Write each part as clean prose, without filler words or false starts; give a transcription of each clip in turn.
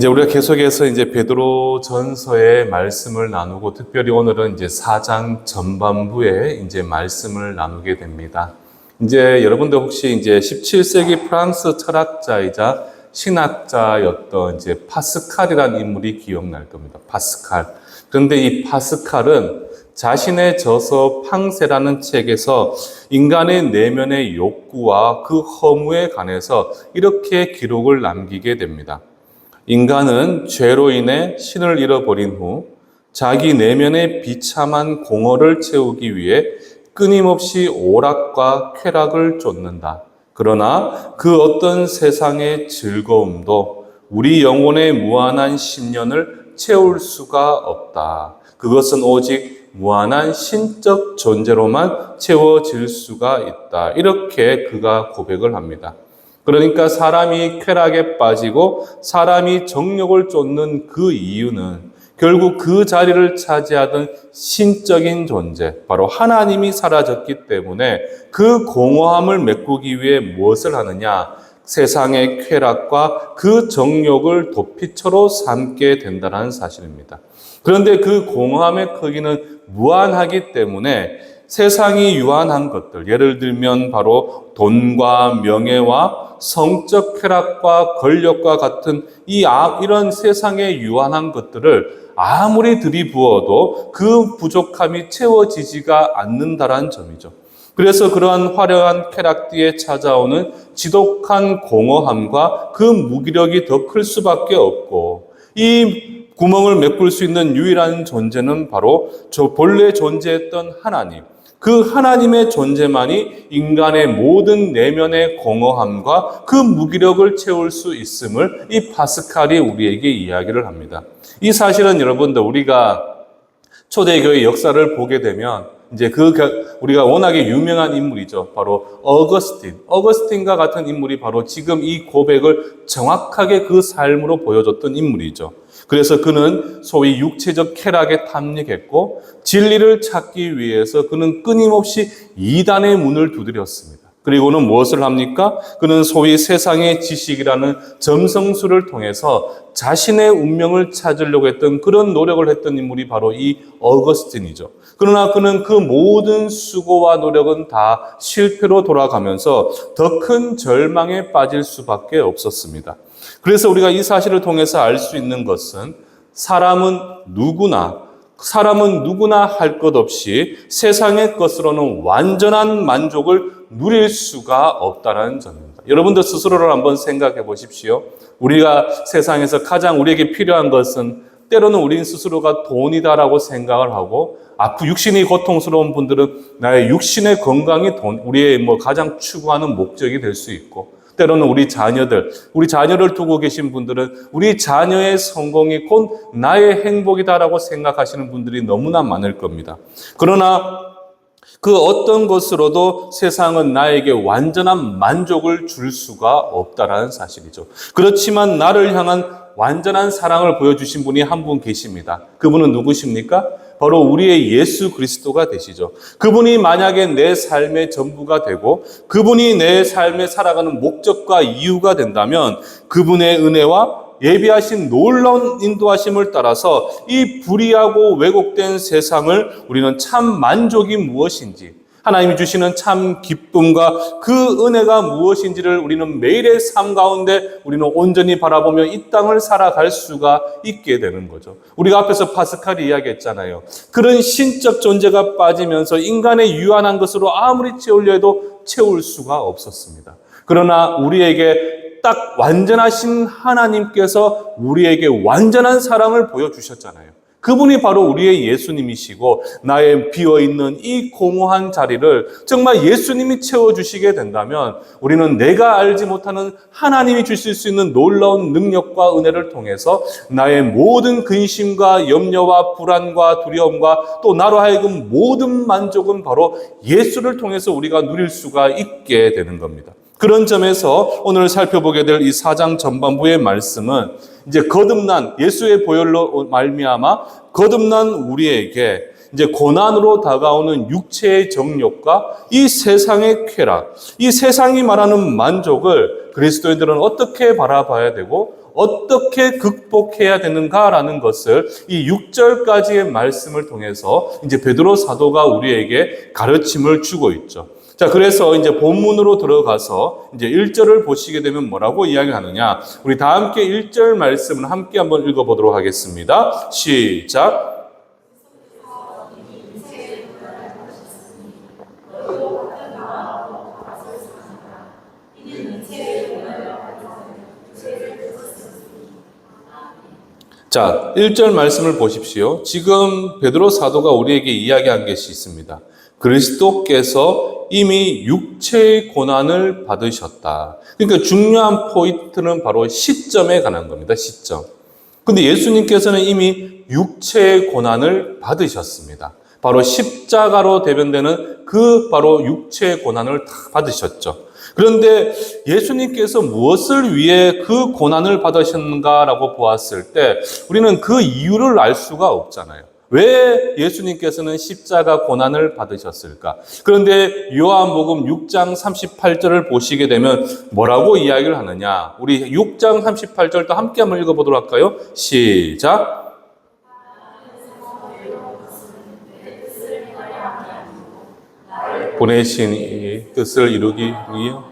이제 우리가 계속해서 이제 베드로 전서의 말씀을 나누고 특별히 오늘은 이제 4장 전반부에 이제 말씀을 나누게 됩니다. 이제 여러분들 혹시 이제 17세기 프랑스 철학자이자 신학자였던 이제 파스칼이라는 인물이 기억날 겁니다. 파스칼. 그런데 이 파스칼은 자신의 저서 팡세라는 책에서 인간의 내면의 욕구와 그 허무에 관해서 이렇게 기록을 남기게 됩니다. 인간은 죄로 인해 신을 잃어버린 후 자기 내면의 비참한 공허를 채우기 위해 끊임없이 오락과 쾌락을 쫓는다. 그러나 그 어떤 세상의 즐거움도 우리 영혼의 무한한 심년을 채울 수가 없다. 그것은 오직 무한한 신적 존재로만 채워질 수가 있다. 이렇게 그가 고백을 합니다. 그러니까 사람이 쾌락에 빠지고 사람이 정욕을 쫓는 그 이유는 결국 그 자리를 차지하던 신적인 존재, 바로 하나님이 사라졌기 때문에 그 공허함을 메꾸기 위해 무엇을 하느냐? 세상의 쾌락과 그 정욕을 도피처로 삼게 된다는 사실입니다. 그런데 그 공허함의 크기는 무한하기 때문에 세상이 유한한 것들, 예를 들면 바로 돈과 명예와 성적 쾌락과 권력과 같은 이런 세상의 유한한 것들을 아무리 들이부어도 그 부족함이 채워지지가 않는다는 점이죠. 그래서 그러한 화려한 쾌락 뒤에 찾아오는 지독한 공허함과 그 무기력이 더 클 수밖에 없고, 이 구멍을 메꿀 수 있는 유일한 존재는 바로 저 본래 존재했던 하나님, 그 하나님의 존재만이 인간의 모든 내면의 공허함과 그 무기력을 채울 수 있음을 이 파스칼이 우리에게 이야기를 합니다. 이 사실은 여러분들 우리가 초대교회 역사를 보게 되면 이제 우리가 워낙에 유명한 인물이죠. 바로 어거스틴과 같은 인물이 바로 지금 이 고백을 정확하게 그 삶으로 보여줬던 인물이죠. 그래서 그는 소위 육체적 쾌락에 탐닉했고 진리를 찾기 위해서 그는 끊임없이 이단의 문을 두드렸습니다. 그리고는 무엇을 합니까? 그는 소위 세상의 지식이라는 점성술을 통해서 자신의 운명을 찾으려고 했던 그런 노력을 했던 인물이 바로 이 어거스틴이죠. 그러나 그는 그 모든 수고와 노력은 다 실패로 돌아가면서 더 큰 절망에 빠질 수밖에 없었습니다. 그래서 우리가 이 사실을 통해서 알 수 있는 것은 사람은 누구나 할 것 없이 세상의 것으로는 완전한 만족을 누릴 수가 없다는 점입니다. 여러분들 스스로를 한번 생각해 보십시오. 우리가 세상에서 가장 우리에게 필요한 것은 때로는 우린 스스로가 돈이다라고 생각을 하고, 육신이 고통스러운 분들은 나의 육신의 건강이 우리의 가장 추구하는 목적이 될 수 있고, 때로는 우리 자녀를 두고 계신 분들은 우리 자녀의 성공이 곧 나의 행복이다라고 생각하시는 분들이 너무나 많을 겁니다. 그러나 그 어떤 것으로도 세상은 나에게 완전한 만족을 줄 수가 없다라는 사실이죠. 그렇지만 나를 향한 완전한 사랑을 보여주신 분이 한 분 계십니다. 그분은 누구십니까? 바로 우리의 예수 그리스도가 되시죠. 그분이 만약에 내 삶의 전부가 되고 그분이 내 삶에 살아가는 목적과 이유가 된다면 그분의 은혜와 예비하신 놀라운 인도하심을 따라서 이 불의하고 왜곡된 세상을 우리는 참 만족이 무엇인지, 하나님이 주시는 참 기쁨과 그 은혜가 무엇인지를 우리는 매일의 삶 가운데 우리는 온전히 바라보며 이 땅을 살아갈 수가 있게 되는 거죠. 우리가 앞에서 파스칼이 이야기했잖아요. 그런 신적 존재가 빠지면서 인간의 유한한 것으로 아무리 채우려 해도 채울 수가 없었습니다. 그러나 우리에게 딱 완전하신 하나님께서 우리에게 완전한 사랑을 보여주셨잖아요. 그분이 바로 우리의 예수님이시고 나의 비어있는 이 공허한 자리를 정말 예수님이 채워주시게 된다면 우리는 내가 알지 못하는 하나님이 주실 수 있는 놀라운 능력과 은혜를 통해서 나의 모든 근심과 염려와 불안과 두려움과 또 나로 하여금 모든 만족은 바로 예수를 통해서 우리가 누릴 수가 있게 되는 겁니다. 그런 점에서 오늘 살펴보게 될 이 4장 전반부의 말씀은 이제 거듭난 예수의 보혈로 말미암아 거듭난 우리에게 이제 고난으로 다가오는 육체의 정욕과 이 세상의 쾌락, 이 세상이 말하는 만족을 그리스도인들은 어떻게 바라봐야 되고 어떻게 극복해야 되는가라는 것을 이 6절까지의 말씀을 통해서 이제 베드로 사도가 우리에게 가르침을 주고 있죠. 자, 그래서 이제 본문으로 들어가서 이제 1절을 보시게 되면 뭐라고 이야기하느냐? 우리 다 함께 1절 말씀을 함께 한번 읽어보도록 하겠습니다. 시작. 자, 1절 말씀을 보십시오. 지금 베드로 사도가 우리에게 이야기한 것이 있습니다. 그리스도께서 이미 육체의 고난을 받으셨다. 그러니까 중요한 포인트는 바로 시점에 관한 겁니다. 시점. 근데 예수님께서는 이미 육체의 고난을 받으셨습니다. 바로 십자가로 대변되는 그 바로 육체의 고난을 다 받으셨죠. 그런데 예수님께서 무엇을 위해 그 고난을 받으셨는가라고 보았을 때 우리는 그 이유를 알 수가 없잖아요. 왜 예수님께서는 십자가 고난을 받으셨을까? 그런데 요한복음 6장 38절을 보시게 되면 뭐라고 이야기를 하느냐? 우리 6장 38절도 함께 한번 읽어보도록 할까요? 시작! 보내신 이 뜻을 이루기 위하여.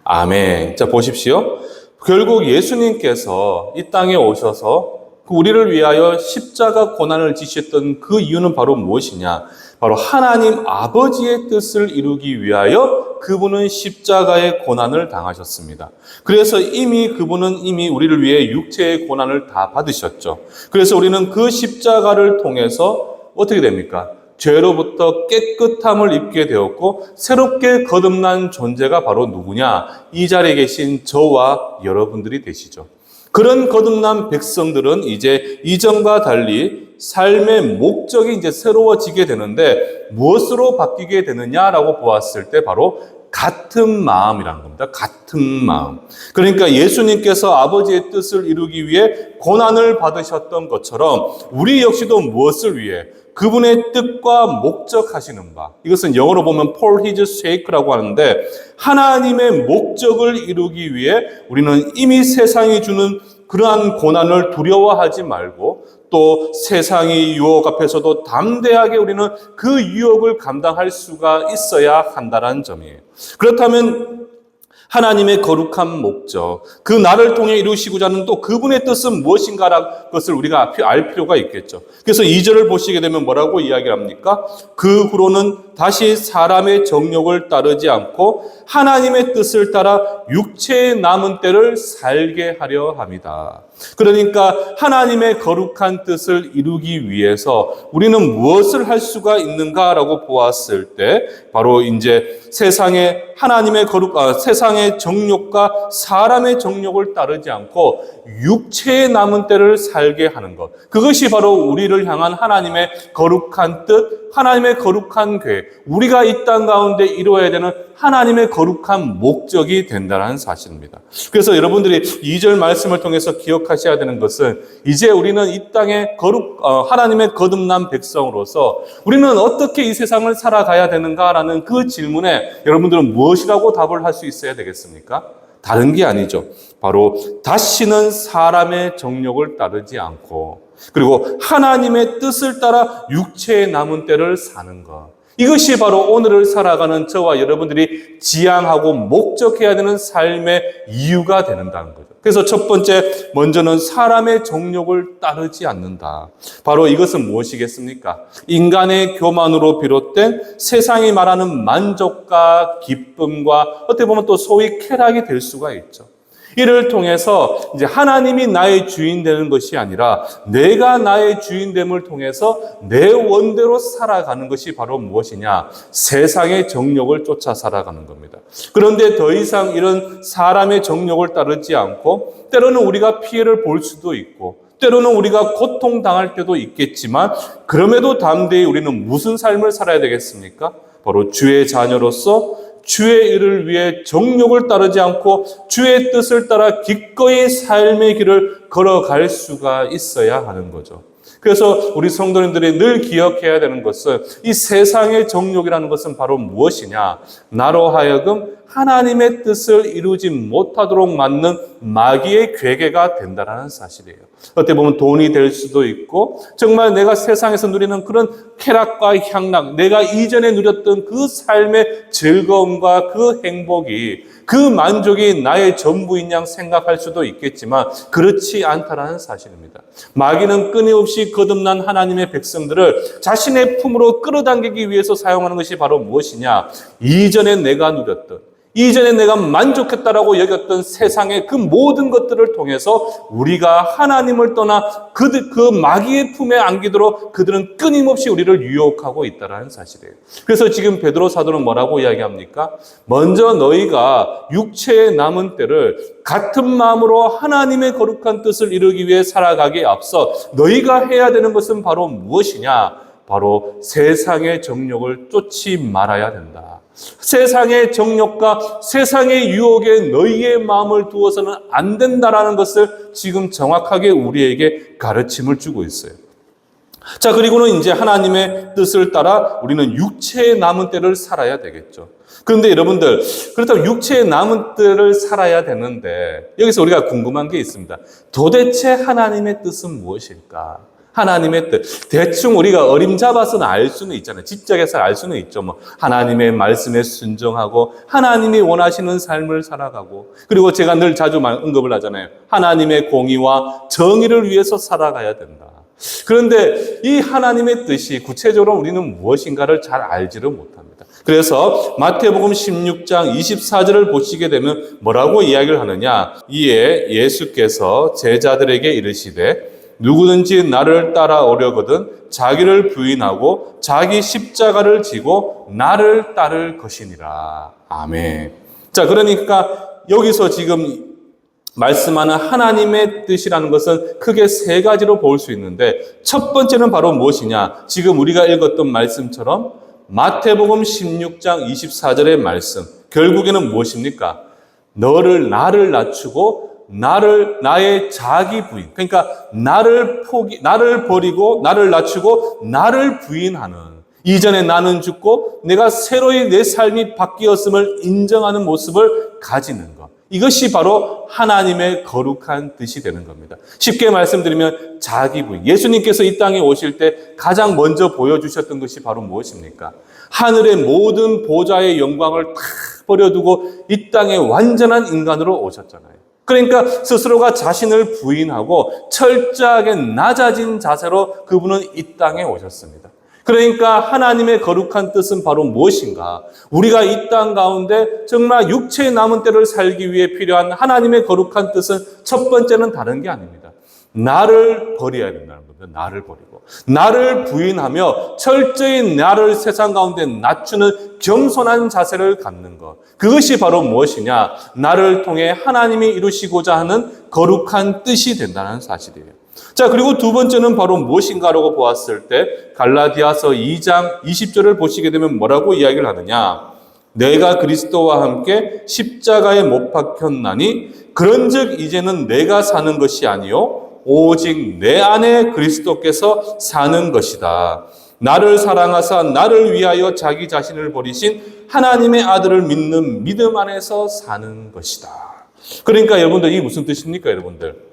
아멘. 자, 보십시오. 결국 예수님께서 이 땅에 오셔서 우리를 위하여 십자가 고난을 지셨던 그 이유는 바로 무엇이냐? 바로 하나님 아버지의 뜻을 이루기 위하여 그분은 십자가의 고난을 당하셨습니다. 그래서 그분은 이미 우리를 위해 육체의 고난을 다 받으셨죠. 그래서 우리는 그 십자가를 통해서 어떻게 됩니까? 죄로부터 깨끗함을 입게 되었고 새롭게 거듭난 존재가 바로 누구냐? 이 자리에 계신 저와 여러분들이 되시죠. 그런 거듭난 백성들은 이제 이전과 달리 삶의 목적이 이제 새로워지게 되는데 무엇으로 바뀌게 되느냐라고 보았을 때 바로 같은 마음이라는 겁니다. 같은 마음. 그러니까 예수님께서 아버지의 뜻을 이루기 위해 고난을 받으셨던 것처럼 우리 역시도 무엇을 위해? 그분의 뜻과 목적하시는 바. 이것은 영어로 보면 for his sake라고 하는데 하나님의 목적을 이루기 위해 우리는 이미 세상이 주는 그러한 고난을 두려워하지 말고 또 세상의 유혹 앞에서도 담대하게 우리는 그 유혹을 감당할 수가 있어야 한다는 점이에요. 그렇다면 하나님의 거룩한 목적, 그 나를 통해 이루시고자 하는 또 그분의 뜻은 무엇인가라는 것을 우리가 알 필요가 있겠죠. 그래서 2절을 보시게 되면 뭐라고 이야기합니까? 그 후로는 다시 사람의 정욕을 따르지 않고 하나님의 뜻을 따라 육체의 남은 때를 살게 하려 합니다. 그러니까 하나님의 거룩한 뜻을 이루기 위해서 우리는 무엇을 할 수가 있는가라고 보았을 때 바로 이제 세상의 정욕과 사람의 정욕을 따르지 않고 육체의 남은 때를 살게 하는 것. 그것이 바로 우리를 향한 하나님의 거룩한 뜻, 하나님의 거룩한 계획, 우리가 이 땅 가운데 이루어야 되는 하나님의 거룩한 목적이 된다는 사실입니다. 그래서 여러분들이 2절 말씀을 통해서 기억하셔야 되는 것은 이제 우리는 이 땅에 하나님의 거듭난 백성으로서 우리는 어떻게 이 세상을 살아가야 되는가라는 그 질문에 여러분들은 무엇이라고 답을 할 수 있어야 되겠습니까? 다른 게 아니죠. 바로 다시는 사람의 정욕을 따르지 않고 그리고 하나님의 뜻을 따라 육체의 남은 때를 사는 것. 이것이 바로 오늘을 살아가는 저와 여러분들이 지향하고 목적해야 되는 삶의 이유가 된다는 거죠. 그래서 첫 번째, 먼저는 사람의 정욕을 따르지 않는다. 바로 이것은 무엇이겠습니까? 인간의 교만으로 비롯된 세상이 말하는 만족과 기쁨과 어떻게 보면 또 소위 쾌락이 될 수가 있죠. 이를 통해서 이제 하나님이 나의 주인 되는 것이 아니라 내가 나의 주인됨을 통해서 내 원대로 살아가는 것이 바로 무엇이냐? 세상의 정욕을 쫓아 살아가는 겁니다. 그런데 더 이상 이런 사람의 정욕을 따르지 않고 때로는 우리가 피해를 볼 수도 있고 때로는 우리가 고통당할 때도 있겠지만 그럼에도 담대히 우리는 무슨 삶을 살아야 되겠습니까? 바로 주의 자녀로서 주의 일을 위해 정욕을 따르지 않고 주의 뜻을 따라 기꺼이 삶의 길을 걸어갈 수가 있어야 하는 거죠. 그래서 우리 성도님들이 늘 기억해야 되는 것은 이 세상의 정욕이라는 것은 바로 무엇이냐? 나로 하여금 하나님의 뜻을 이루지 못하도록 만든 마귀의 괴계가 된다는 사실이에요. 어떻게 보면 돈이 될 수도 있고 정말 내가 세상에서 누리는 그런 쾌락과 향락, 내가 이전에 누렸던 그 삶의 즐거움과 그 행복이, 그 만족이 나의 전부인 양 생각할 수도 있겠지만 그렇지 않다라는 사실입니다. 마귀는 끊임없이 거듭난 하나님의 백성들을 자신의 품으로 끌어당기기 위해서 사용하는 것이 바로 무엇이냐? 이전에 내가 누렸던, 이전에 내가 만족했다라고 여겼던 세상의 그 모든 것들을 통해서 우리가 하나님을 떠나 그 마귀의 품에 안기도록 그들은 끊임없이 우리를 유혹하고 있다는 사실이에요. 그래서 지금 베드로 사도는 뭐라고 이야기합니까? 먼저 너희가 육체에 남은 때를 같은 마음으로 하나님의 거룩한 뜻을 이루기 위해 살아가기에 앞서 너희가 해야 되는 것은 바로 무엇이냐? 바로 세상의 정욕을 쫓지 말아야 된다. 세상의 정욕과 세상의 유혹에 너희의 마음을 두어서는 안 된다라는 것을 지금 정확하게 우리에게 가르침을 주고 있어요. 자, 그리고는 이제 하나님의 뜻을 따라 우리는 육체에 남은 때를 살아야 되겠죠. 그런데 여러분들, 그렇다면 육체에 남은 때를 살아야 되는데 여기서 우리가 궁금한 게 있습니다. 도대체 하나님의 뜻은 무엇일까? 하나님의 뜻. 대충 우리가 어림잡아서는 알 수는 있잖아요. 직접에서 알 수는 있죠. 뭐 하나님의 말씀에 순종하고 하나님이 원하시는 삶을 살아가고, 그리고 제가 늘 자주 언급을 하잖아요. 하나님의 공의와 정의를 위해서 살아가야 된다. 그런데 이 하나님의 뜻이 구체적으로 우리는 무엇인가를 잘 알지를 못합니다. 그래서 마태복음 16장 24절을 보시게 되면 뭐라고 이야기를 하느냐? 이에 예수께서 제자들에게 이르시되 누구든지 나를 따라오려거든 자기를 부인하고 자기 십자가를 지고 나를 따를 것이니라. 아멘. 자, 그러니까 여기서 지금 말씀하는 하나님의 뜻이라는 것은 크게 세 가지로 볼 수 있는데 첫 번째는 바로 무엇이냐? 지금 우리가 읽었던 말씀처럼 마태복음 16장 24절의 말씀. 결국에는 무엇입니까? 나를 낮추고 나의 자기 부인, 그러니까 나를 버리고 나를 낮추고 나를 부인하는, 이전에 나는 죽고 내가 새로이 내 삶이 바뀌었음을 인정하는 모습을 가지는 것. 이것이 바로 하나님의 거룩한 뜻이 되는 겁니다. 쉽게 말씀드리면 자기 부인. 예수님께서 이 땅에 오실 때 가장 먼저 보여주셨던 것이 바로 무엇입니까? 하늘의 모든 보좌의 영광을 다 버려두고 이 땅에 완전한 인간으로 오셨잖아요. 그러니까 스스로가 자신을 부인하고 철저하게 낮아진 자세로 그분은 이 땅에 오셨습니다. 그러니까 하나님의 거룩한 뜻은 바로 무엇인가? 우리가 이 땅 가운데 정말 육체의 남은 때를 살기 위해 필요한 하나님의 거룩한 뜻은 첫 번째는 다른 게 아닙니다. 나를 버려야 된다는 겁니다. 나를 버리고 나를 부인하며 철저히 나를 세상 가운데 낮추는 겸손한 자세를 갖는 것. 그것이 바로 무엇이냐? 나를 통해 하나님이 이루시고자 하는 거룩한 뜻이 된다는 사실이에요. 자, 그리고 두 번째는 바로 무엇인가라고 보았을 때 갈라디아서 2장 20절을 보시게 되면 뭐라고 이야기를 하느냐? 내가 그리스도와 함께 십자가에 못 박혔나니 그런즉 이제는 내가 사는 것이 아니요 오직 내 안에 그리스도께서 사는 것이다. 나를 사랑하사 나를 위하여 자기 자신을 버리신 하나님의 아들을 믿는 믿음 안에서 사는 것이다. 그러니까 여러분들 이게 무슨 뜻입니까, 여러분들?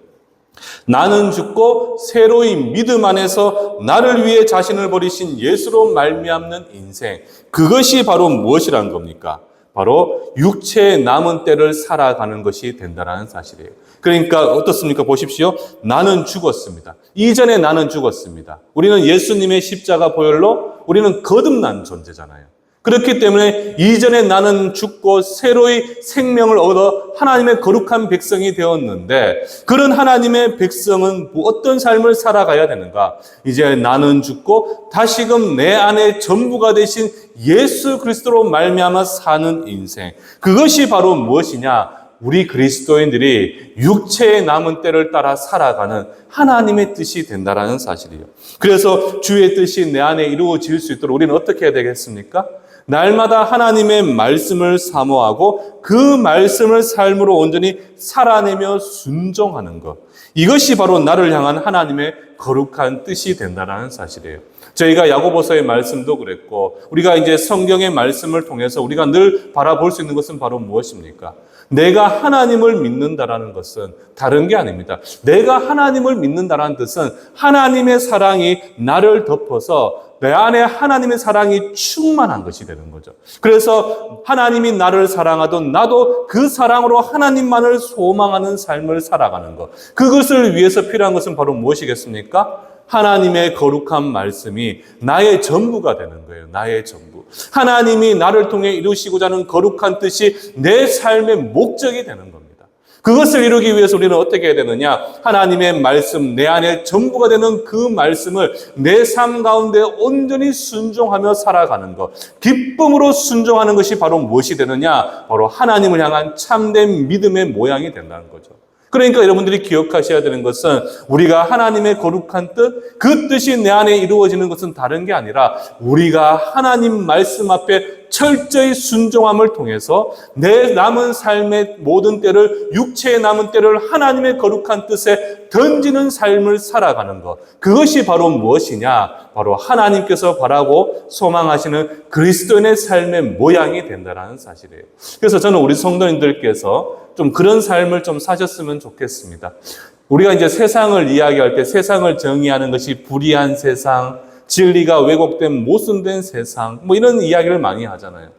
나는 죽고 새로이 믿음 안에서 나를 위해 자신을 버리신 예수로 말미암는 인생. 그것이 바로 무엇이라는 겁니까? 바로 육체의 남은 때를 살아가는 것이 된다는 사실이에요. 그러니까 어떻습니까? 보십시오. 나는 죽었습니다. 이전에 나는 죽었습니다. 우리는 예수님의 십자가 보혈로 우리는 거듭난 존재잖아요. 그렇기 때문에 이전에 나는 죽고 새로이 생명을 얻어 하나님의 거룩한 백성이 되었는데 그런 하나님의 백성은 어떤 삶을 살아가야 되는가? 이제 나는 죽고 다시금 내 안에 전부가 되신 예수 그리스도로 말미암아 사는 인생. 그것이 바로 무엇이냐? 우리 그리스도인들이 육체의 남은 때를 따라 살아가는 하나님의 뜻이 된다는 사실이에요. 그래서 주의 뜻이 내 안에 이루어질 수 있도록 우리는 어떻게 해야 되겠습니까? 날마다 하나님의 말씀을 사모하고 그 말씀을 삶으로 온전히 살아내며 순종하는 것. 이것이 바로 나를 향한 하나님의 거룩한 뜻이 된다는 사실이에요. 저희가 야고보서의 말씀도 그랬고, 우리가 이제 성경의 말씀을 통해서 우리가 늘 바라볼 수 있는 것은 바로 무엇입니까? 내가 하나님을 믿는다라는 것은 다른 게 아닙니다. 내가 하나님을 믿는다라는 뜻은 하나님의 사랑이 나를 덮어서 내 안에 하나님의 사랑이 충만한 것이 되는 거죠. 그래서 하나님이 나를 사랑하던 나도 그 사랑으로 하나님만을 소망하는 삶을 살아가는 것. 그것을 위해서 필요한 것은 바로 무엇이겠습니까? 하나님의 거룩한 말씀이 나의 전부가 되는 거예요. 나의 전부. 하나님이 나를 통해 이루시고자 하는 거룩한 뜻이 내 삶의 목적이 되는 겁니다. 그것을 이루기 위해서 우리는 어떻게 해야 되느냐? 하나님의 말씀, 내 안에 전부가 되는 그 말씀을 내 삶 가운데 온전히 순종하며 살아가는 것. 기쁨으로 순종하는 것이 바로 무엇이 되느냐? 바로 하나님을 향한 참된 믿음의 모양이 된다는 거죠. 그러니까 여러분들이 기억하셔야 되는 것은 우리가 하나님의 거룩한 뜻, 그 뜻이 내 안에 이루어지는 것은 다른 게 아니라 우리가 하나님 말씀 앞에 철저히 순종함을 통해서 내 남은 삶의 모든 때를, 육체의 남은 때를 하나님의 거룩한 뜻에 던지는 삶을 살아가는 것. 그것이 바로 무엇이냐? 바로 하나님께서 바라고 소망하시는 그리스도인의 삶의 모양이 된다는 사실이에요. 그래서 저는 우리 성도님들께서 좀 그런 삶을 좀 사셨으면 좋겠습니다. 우리가 이제 세상을 이야기할 때 세상을 정의하는 것이 불의한 세상, 진리가 왜곡된 모순된 세상, 뭐 이런 이야기를 많이 하잖아요.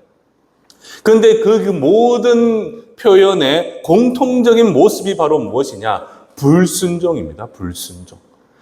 그런데 그 모든 표현의 공통적인 모습이 바로 무엇이냐? 불순종입니다. 불순종.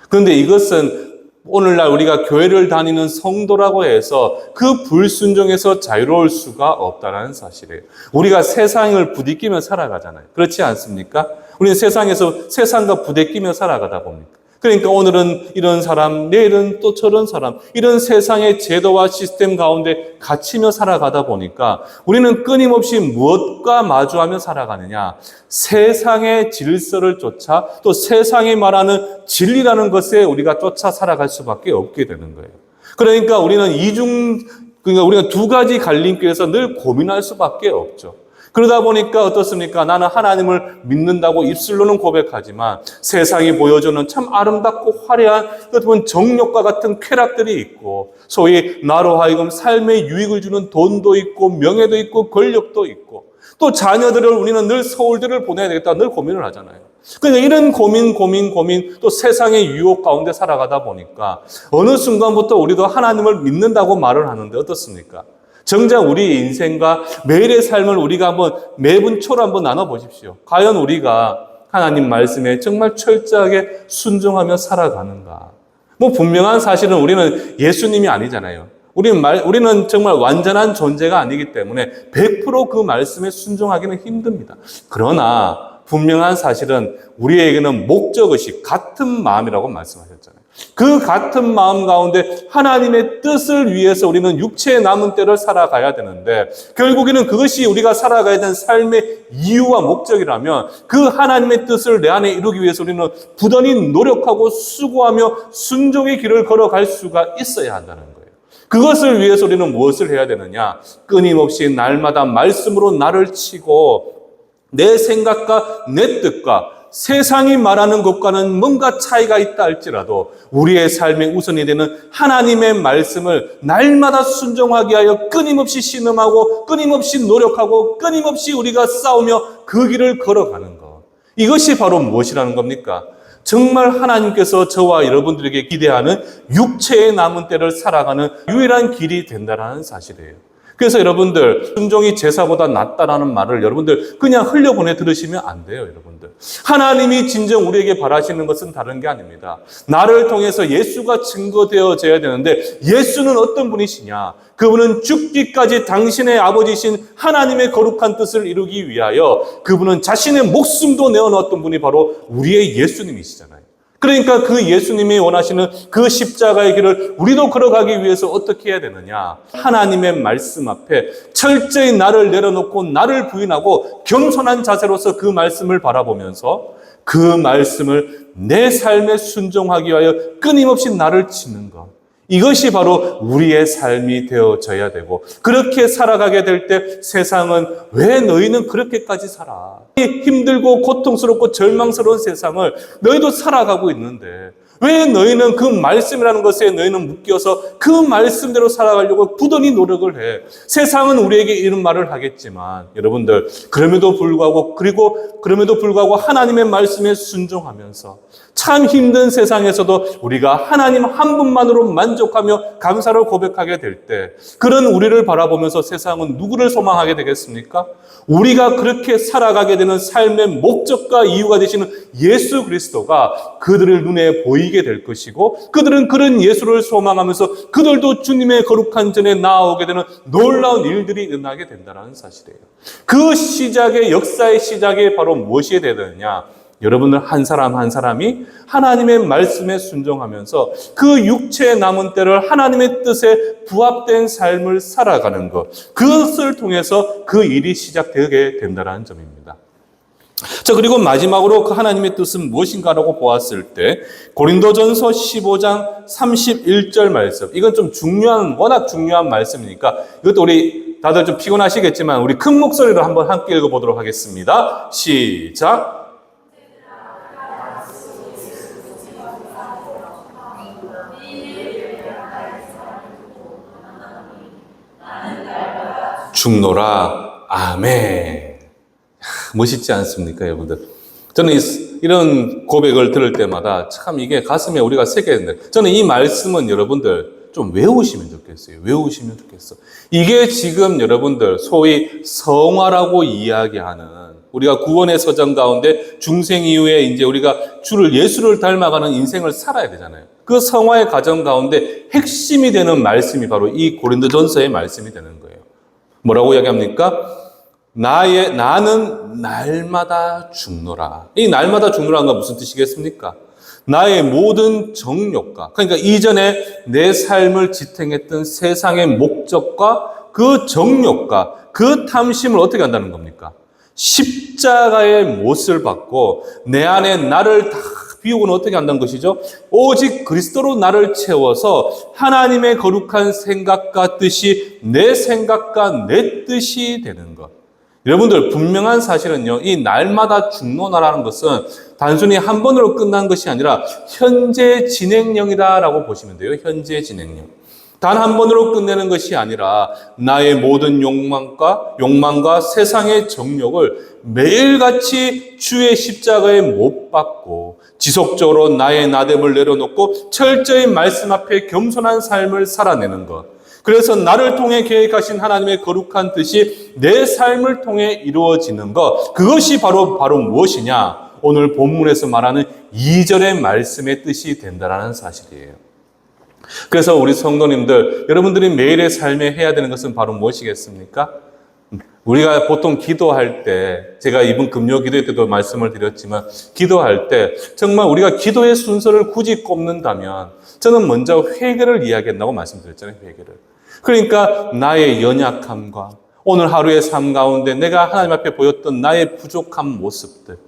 그런데 이것은 오늘날 우리가 교회를 다니는 성도라고 해서 그 불순종에서 자유로울 수가 없다는 사실이에요. 우리가 세상을 부딪히며 살아가잖아요. 그렇지 않습니까? 우리는 세상에서 세상과 부딪히며 살아가다 봅니까? 그러니까 오늘은 이런 사람, 내일은 또 저런 사람, 이런 세상의 제도와 시스템 가운데 갇히며 살아가다 보니까 우리는 끊임없이 무엇과 마주하며 살아가느냐? 세상의 질서를 쫓아 또 세상이 말하는 진리라는 것에 우리가 쫓아 살아갈 수밖에 없게 되는 거예요. 그러니까 우리는 그러니까 우리가 두 가지 갈림길에서 늘 고민할 수밖에 없죠. 그러다 보니까 어떻습니까? 나는 하나님을 믿는다고 입술로는 고백하지만 세상이 보여주는 참 아름답고 화려한 어떻게 보면 정욕과 같은 쾌락들이 있고 소위 나로 하여금 삶의 유익을 주는 돈도 있고 명예도 있고 권력도 있고 또 자녀들을 우리는 늘 서울대를 보내야 되겠다 늘 고민을 하잖아요. 그러니까 이런 고민 또 세상의 유혹 가운데 살아가다 보니까 어느 순간부터 우리도 하나님을 믿는다고 말을 하는데 어떻습니까? 정작 우리 인생과 매일의 삶을 우리가 한번 매분초로 한번 나눠보십시오. 과연 우리가 하나님 말씀에 정말 철저하게 순종하며 살아가는가? 뭐 분명한 사실은 우리는 예수님이 아니잖아요. 우리는 정말 완전한 존재가 아니기 때문에 100% 그 말씀에 순종하기는 힘듭니다. 그러나 분명한 사실은 우리에게는 목적의식, 같은 마음이라고 말씀하셨잖아요. 그 같은 마음 가운데 하나님의 뜻을 위해서 우리는 육체의 남은 때를 살아가야 되는데 결국에는 그것이 우리가 살아가야 되는 삶의 이유와 목적이라면 그 하나님의 뜻을 내 안에 이루기 위해서 우리는 부단히 노력하고 수고하며 순종의 길을 걸어갈 수가 있어야 한다는 거예요. 그것을 위해서 우리는 무엇을 해야 되느냐? 끊임없이 날마다 말씀으로 나를 치고 내 생각과 내 뜻과 세상이 말하는 것과는 뭔가 차이가 있다 할지라도 우리의 삶의 우선이 되는 하나님의 말씀을 날마다 순종하게 하여 끊임없이 신음하고 끊임없이 노력하고 끊임없이 우리가 싸우며 그 길을 걸어가는 것. 이것이 바로 무엇이라는 겁니까? 정말 하나님께서 저와 여러분들에게 기대하는 육체의 남은 때를 살아가는 유일한 길이 된다는 사실이에요. 그래서 여러분들 순종이 제사보다 낫다라는 말을 여러분들 그냥 흘려보내 들으시면 안 돼요. 여러분들 하나님이 진정 우리에게 바라시는 것은 다른 게 아닙니다. 나를 통해서 예수가 증거되어져야 되는데 예수는 어떤 분이시냐? 그분은 죽기까지 당신의 아버지신 하나님의 거룩한 뜻을 이루기 위하여 그분은 자신의 목숨도 내어놓았던 분이 바로 우리의 예수님이시잖아요. 그러니까 그 예수님이 원하시는 그 십자가의 길을 우리도 걸어가기 위해서 어떻게 해야 되느냐? 하나님의 말씀 앞에 철저히 나를 내려놓고 나를 부인하고 겸손한 자세로서 그 말씀을 바라보면서 그 말씀을 내 삶에 순종하기 위하여 끊임없이 나를 치는 것. 이것이 바로 우리의 삶이 되어져야 되고, 그렇게 살아가게 될 때 세상은 왜 너희는 그렇게까지 살아? 힘들고 고통스럽고 절망스러운 세상을 너희도 살아가고 있는데 왜 너희는 그 말씀이라는 것에 너희는 묶여서 그 말씀대로 살아가려고 부단히 노력을 해? 세상은 우리에게 이런 말을 하겠지만 여러분들, 그럼에도 불구하고 하나님의 말씀에 순종하면서 참 힘든 세상에서도 우리가 하나님 한 분만으로 만족하며 감사를 고백하게 될 때, 그런 우리를 바라보면서 세상은 누구를 소망하게 되겠습니까? 우리가 그렇게 살아가게 되는 삶의 목적과 이유가 되시는 예수 그리스도가 그들을 눈에 보이게 될 것이고, 그들은 그런 예수를 소망하면서 그들도 주님의 거룩한 전에 나아오게 되는 놀라운 일들이 일어나게 된다는 사실이에요. 그 시작의, 역사의 시작이 바로 무엇이 되느냐? 여러분들 한 사람 한 사람이 하나님의 말씀에 순종하면서 그 육체의 남은 때를 하나님의 뜻에 부합된 삶을 살아가는 것, 그것을 통해서 그 일이 시작되게 된다는 점입니다. 자, 그리고 마지막으로 그 하나님의 뜻은 무엇인가라고 보았을 때 고린도전서 15장 31절 말씀, 이건 좀 워낙 중요한 말씀이니까 이것도 우리 다들 좀 피곤하시겠지만 우리 큰 목소리로 한번 함께 읽어보도록 하겠습니다. 시작. 죽노라. 아멘. 멋있지 않습니까, 여러분들? 저는 이런 고백을 들을 때마다 참 이게 가슴에 우리가 새겨야 되는데, 저는 이 말씀은 여러분들 좀 외우시면 좋겠어요. 외우시면 좋겠어. 이게 지금 여러분들 소위 성화라고 이야기하는, 우리가 구원의 서정 가운데 중생 이후에 이제 우리가 예수를 닮아가는 인생을 살아야 되잖아요. 그 성화의 과정 가운데 핵심이 되는 말씀이 바로 이 고린도전서의 말씀이 되는 거예요. 뭐라고 이야기합니까? 나는 날마다 죽노라. 이 날마다 죽노라는 건 무슨 뜻이겠습니까? 나의 모든 정욕과, 그러니까 이전에 내 삶을 지탱했던 세상의 목적과 그 정욕과 그 탐심을 어떻게 한다는 겁니까? 십자가의 못을 받고 내 안에 나를 다 비우고는 어떻게 한다는 것이죠? 오직 그리스도로 나를 채워서 하나님의 거룩한 생각과 뜻이 내 생각과 내 뜻이 되는 것. 여러분들, 분명한 사실은요, 이 날마다 죽노나라는 것은 단순히 한 번으로 끝난 것이 아니라 현재 진행형이다라고 보시면 돼요. 현재 진행형. 단 한 번으로 끝내는 것이 아니라 나의 모든 욕망과 세상의 정욕을 매일같이 주의 십자가에 못 박고 지속적으로 나의 나됨을 내려놓고 철저히 말씀 앞에 겸손한 삶을 살아내는 것. 그래서 나를 통해 계획하신 하나님의 거룩한 뜻이 내 삶을 통해 이루어지는 것. 그것이 바로 무엇이냐? 오늘 본문에서 말하는 2절의 말씀의 뜻이 된다는 사실이에요. 그래서 우리 성도님들, 여러분들이 매일의 삶에 해야 되는 것은 바로 무엇이겠습니까? 우리가 보통 기도할 때, 제가 이번 금요 기도회 때도 말씀을 드렸지만, 기도할 때 정말 우리가 기도의 순서를 굳이 꼽는다면 저는 먼저 회개를 이야기한다고 말씀드렸잖아요. 회개를. 그러니까 나의 연약함과 오늘 하루의 삶 가운데 내가 하나님 앞에 보였던 나의 부족한 모습들,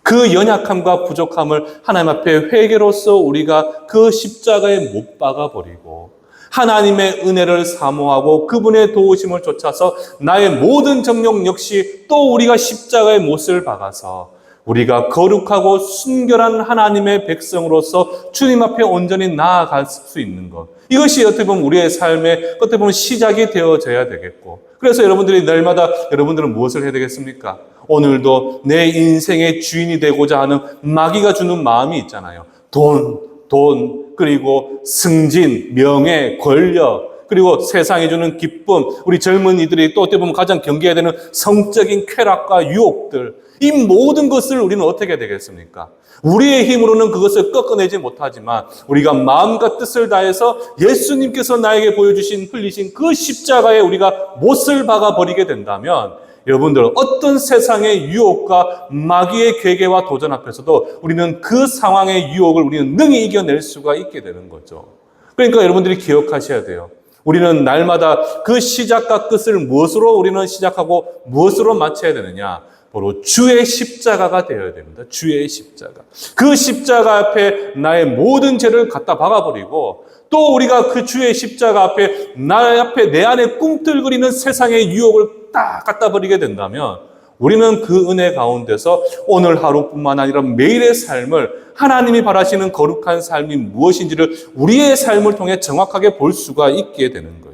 그 연약함과 부족함을 하나님 앞에 회개로서 우리가 그 십자가에 못 박아버리고 하나님의 은혜를 사모하고 그분의 도우심을 쫓아서 나의 모든 정욕 역시 또 우리가 십자가의 못을 박아서 우리가 거룩하고 순결한 하나님의 백성으로서 주님 앞에 온전히 나아갈 수 있는 것. 이것이 어떻게 보면 우리의 삶의 어떻게 보면 시작이 되어져야 되겠고, 그래서 여러분들이 날마다 여러분들은 무엇을 해야 되겠습니까? 오늘도 내 인생의 주인이 되고자 하는 마귀가 주는 마음이 있잖아요. 돈, 그리고 승진, 명예, 권력, 그리고 세상이 주는 기쁨, 우리 젊은이들이 또 어떻게 보면 가장 경계해야 되는 성적인 쾌락과 유혹들, 이 모든 것을 우리는 어떻게 해야 되겠습니까? 우리의 힘으로는 그것을 꺾어내지 못하지만 우리가 마음과 뜻을 다해서 예수님께서 나에게 보여주신, 흘리신 그 십자가에 우리가 못을 박아버리게 된다면 여러분들, 어떤 세상의 유혹과 마귀의 괴계와 도전 앞에서도 우리는 그 상황의 유혹을 우리는 능히 이겨낼 수가 있게 되는 거죠. 그러니까 여러분들이 기억하셔야 돼요. 우리는 날마다 그 시작과 끝을 무엇으로 우리는 시작하고 무엇으로 마쳐야 되느냐? 바로 주의 십자가가 되어야 됩니다. 주의 십자가. 그 십자가 앞에 나의 모든 죄를 갖다 박아버리고 또 우리가 그 주의 십자가 앞에 나의 앞에 내 안에 꿈틀거리는 세상의 유혹을 딱 갖다 버리게 된다면 우리는 그 은혜 가운데서 오늘 하루뿐만 아니라 매일의 삶을 하나님이 바라시는 거룩한 삶이 무엇인지를 우리의 삶을 통해 정확하게 볼 수가 있게 되는 거예요.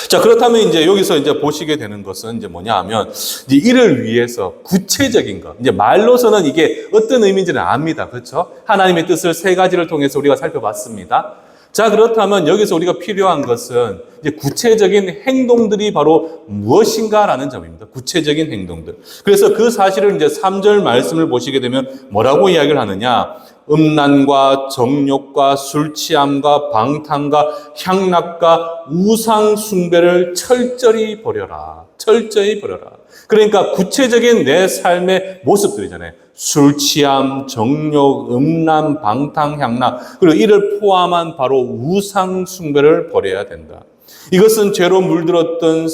자, 그렇다면 이제 여기서 이제 보시게 되는 것은 이제 뭐냐 하면, 이제 이를 위해서 구체적인 것. 이제 말로서는 이게 어떤 의미인지는 압니다. 그렇죠? 하나님의 뜻을 세 가지를 통해서 우리가 살펴봤습니다. 자, 그렇다면 여기서 우리가 필요한 것은 이제 구체적인 행동들이 바로 무엇인가라는 점입니다. 구체적인 행동들. 그래서 그 사실을 이제 3절 말씀을 보시게 되면 뭐라고 이야기를 하느냐? 음란과 정욕과 술 취함과 방탕과 향락과 우상 숭배를 철저히 버려라. 철저히 버려라. 그러니까 구체적인 내 삶의 모습들이잖아요. 술 취함, 정욕, 음란, 방탕, 향락, 그리고 이를 포함한 바로 우상 숭배를 버려야 된다. 이것은 죄로 물들었던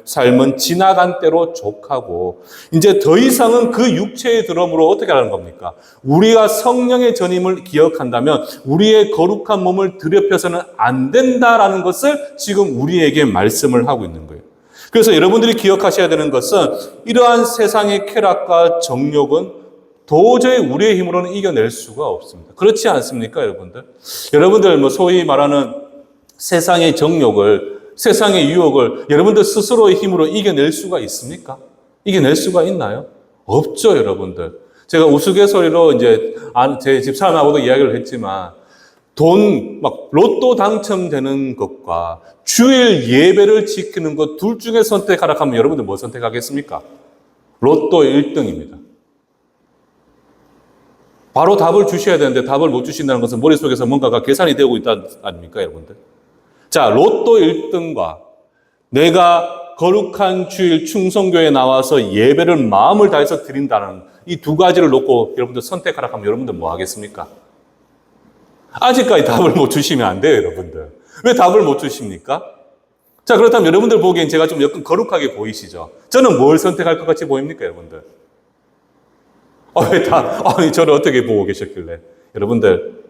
삶은 지나간 때로 족하고 이제 더 이상은 그 육체의 드럼으로 어떻게 하는 겁니까? 우리가 성령의 전임을 기억한다면 우리의 거룩한 몸을 들여펴서는 안 된다라는 것을 지금 우리에게 말씀을 하고 있는 거예요. 그래서 여러분들이 기억하셔야 되는 것은 이러한 세상의 쾌락과 정욕은 도저히 우리의 힘으로는 이겨낼 수가 없습니다. 그렇지 않습니까, 여러분들? 여러분들 뭐 소위 말하는 세상의 정욕을, 세상의 유혹을 여러분들 스스로의 힘으로 이겨낼 수가 있습니까? 이겨낼 수가 있나요? 없죠, 여러분들. 제가 우스갯소리로 이제 제 집사람하고도 이야기를 했지만 막 로또 당첨되는 것과 주일 예배를 지키는 것 둘 중에 선택하라 하면 여러분들 뭐 선택하겠습니까? 로또 1등입니다. 바로 답을 주셔야 되는데 답을 못 주신다는 것은 머릿속에서 뭔가가 계산이 되고 있다 아닙니까, 여러분들? 자, 로또 1등과 내가 거룩한 주일 충성교회에 나와서 예배를 마음을 다해서 드린다는 이 두 가지를 놓고 여러분들 선택하라 하면 여러분들 뭐 하겠습니까? 아직까지 답을 못 주시면 안 돼요, 여러분들. 왜 답을 못 주십니까? 자, 그렇다면 여러분들 보기엔 제가 좀 약간 거룩하게 보이시죠? 저는 뭘 선택할 것 같이 보입니까, 여러분들? 아니, 저를 어떻게 보고 계셨길래? 여러분들,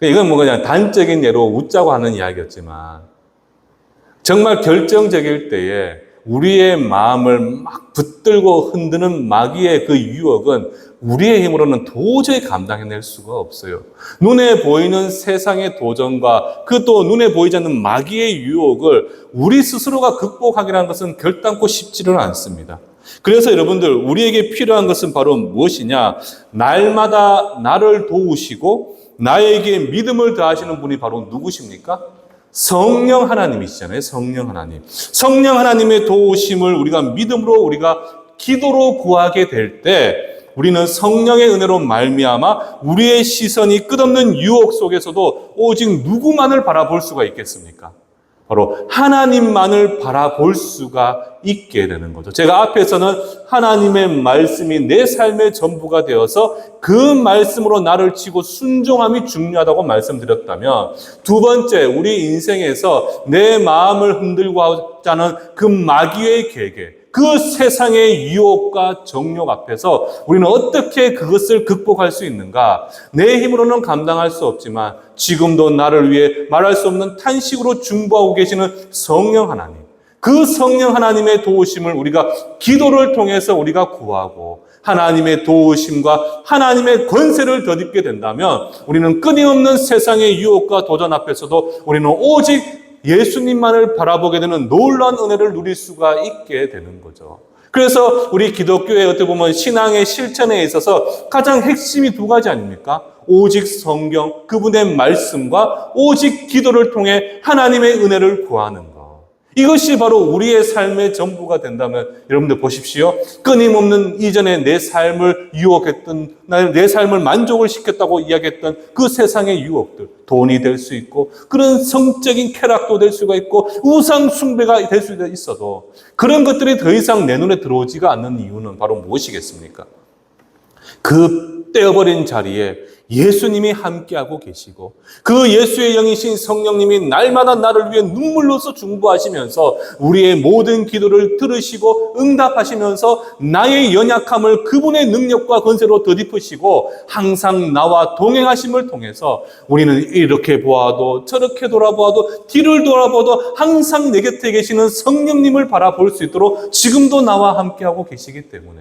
이건 뭐 그냥 단적인 예로 웃자고 하는 이야기였지만, 정말 결정적일 때에 우리의 마음을 막 붙들고 흔드는 마귀의 그 유혹은 우리의 힘으로는 도저히 감당해낼 수가 없어요. 눈에 보이는 세상의 도전과 그 또 눈에 보이지 않는 마귀의 유혹을 우리 스스로가 극복하기라는 것은 결단코 쉽지는 않습니다. 그래서 여러분들, 우리에게 필요한 것은 바로 무엇이냐? 날마다 나를 도우시고 나에게 믿음을 더하시는 분이 바로 누구십니까? 성령 하나님이시잖아요. 성령 하나님. 성령 하나님의 도우심을 우리가 믿음으로 우리가 기도로 구하게 될 때 우리는 성령의 은혜로 말미암아 우리의 시선이 끝없는 유혹 속에서도 오직 누구만을 바라볼 수가 있겠습니까? 바로 하나님만을 바라볼 수가 있게 되는 거죠. 제가 앞에서는 하나님의 말씀이 내 삶의 전부가 되어서 그 말씀으로 나를 치고 순종함이 중요하다고 말씀드렸다면, 두 번째, 우리 인생에서 내 마음을 흔들고 하자는 그 마귀의 계계, 그 세상의 유혹과 정욕 앞에서 우리는 어떻게 그것을 극복할 수 있는가? 내 힘으로는 감당할 수 없지만 지금도 나를 위해 말할 수 없는 탄식으로 중보하고 계시는 성령 하나님, 그 성령 하나님의 도우심을 우리가 기도를 통해서 우리가 구하고 하나님의 도우심과 하나님의 권세를 덧입게 된다면 우리는 끊임없는 세상의 유혹과 도전 앞에서도 우리는 오직 예수님만을 바라보게 되는 놀라운 은혜를 누릴 수가 있게 되는 거죠. 그래서 우리 기독교의 어떻게 보면 신앙의 실천에 있어서 가장 핵심이 두 가지 아닙니까? 오직 성경, 그분의 말씀과 오직 기도를 통해 하나님의 은혜를 구하는 것. 이것이 바로 우리의 삶의 전부가 된다면 여러분들 보십시오. 끊임없는 이전에 내 삶을 유혹했던, 내 삶을 만족을 시켰다고 이야기했던 그 세상의 유혹들, 돈이 될 수 있고 그런 성적인 쾌락도 될 수가 있고 우상 숭배가 될 수도 있어도 그런 것들이 더 이상 내 눈에 들어오지가 않는 이유는 바로 무엇이겠습니까? 그 떼어버린 자리에 예수님이 함께하고 계시고 그 예수의 영이신 성령님이 날마다 나를 위해 눈물로서 중보하시면서 우리의 모든 기도를 들으시고 응답하시면서 나의 연약함을 그분의 능력과 권세로 덧입으시고 항상 나와 동행하심을 통해서 우리는 이렇게 보아도 저렇게 돌아보아도 뒤를 돌아보아도 항상 내 곁에 계시는 성령님을 바라볼 수 있도록 지금도 나와 함께하고 계시기 때문에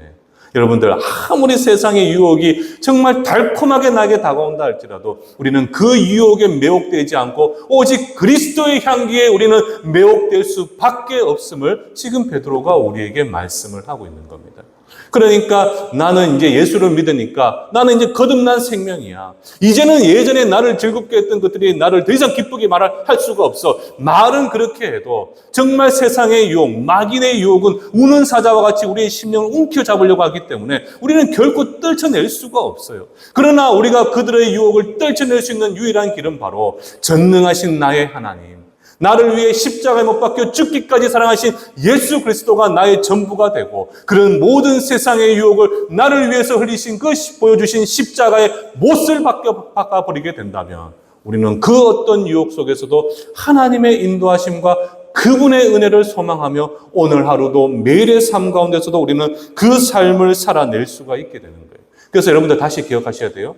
여러분들 아무리 세상의 유혹이 정말 달콤하게 나게 다가온다 할지라도 우리는 그 유혹에 매혹되지 않고 오직 그리스도의 향기에 우리는 매혹될 수밖에 없음을 지금 베드로가 우리에게 말씀을 하고 있는 겁니다. 그러니까 나는 이제 예수를 믿으니까 나는 이제 거듭난 생명이야. 이제는 예전에 나를 즐겁게 했던 것들이 나를 더 이상 기쁘게 할 수가 없어. 말은 그렇게 해도 정말 세상의 유혹, 마귀의 유혹은 우는 사자와 같이 우리의 심령을 움켜잡으려고 하기 때문에 우리는 결코 떨쳐낼 수가 없어요. 그러나 우리가 그들의 유혹을 떨쳐낼 수 있는 유일한 길은 바로 전능하신 나의 하나님, 나를 위해 십자가에 못 박혀 죽기까지 사랑하신 예수 그리스도가 나의 전부가 되고 그런 모든 세상의 유혹을 나를 위해서 흘리신 그 보여주신 십자가의 못을 바꿔버리게 된다면 우리는 그 어떤 유혹 속에서도 하나님의 인도하심과 그분의 은혜를 소망하며 오늘 하루도 매일의 삶 가운데서도 우리는 그 삶을 살아낼 수가 있게 되는 거예요. 그래서 여러분들 다시 기억하셔야 돼요.